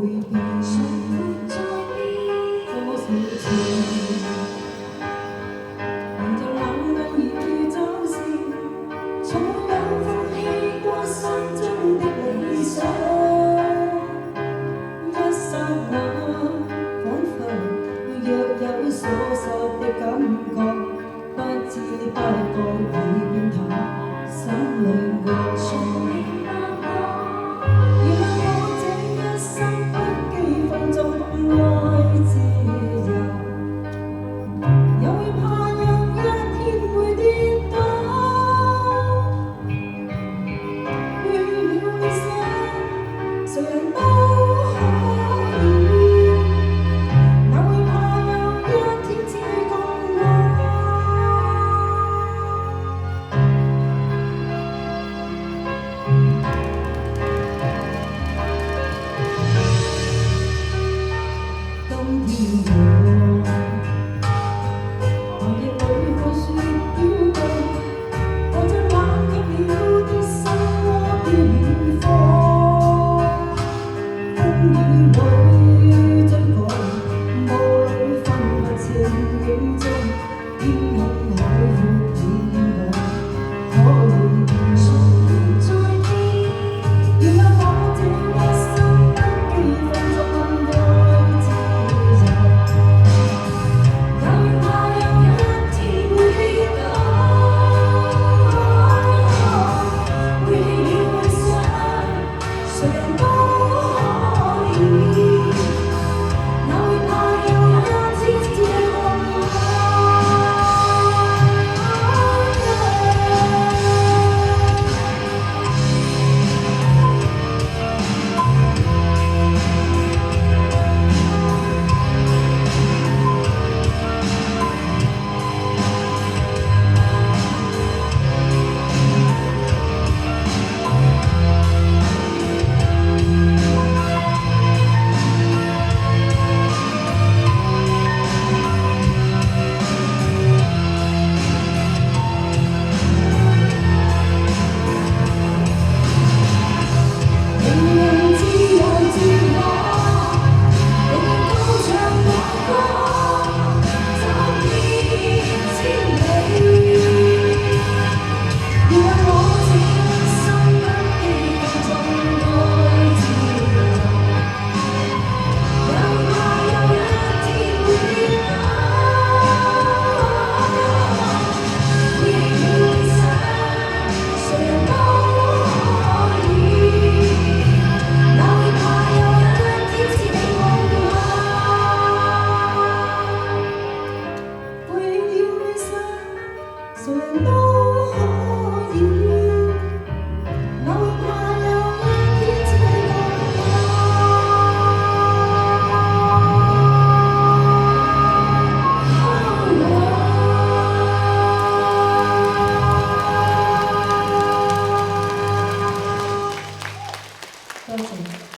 會變，誰沒在變？多少次，沿着冷眼與嘲笑，從沒有放棄過心中的理想。一剎那，彷彿若有所失的感覺，不知不覺已變淡，心裏愛。從未發覺，原來我這一生不羈放縱愛自由，又會怕有一天會跌倒。亂了理想，誰人都可以，哪會怕有一天只共我。今天我寒夜裏看雪飄過，望着冷卻了的心窩的遠方。風雨裏追趕，霧裏分不清影蹤，天空海闊天高，可會變？誰沒在變？原來我這一生不羈放縱愛自由，也會怕有一天會跌倒。背棄了理想，誰人都可以，哪會怕有一天只共我。明明自由自我，永遠高唱我歌，走遍千里。原來我這一生不羈放縱愛自由，也會怕有一天會跌倒。背棄了理想，誰人都可以，哪會怕有一天只共我。背棄了理想，誰人都可以，哪會怕有一天只共我。多謝。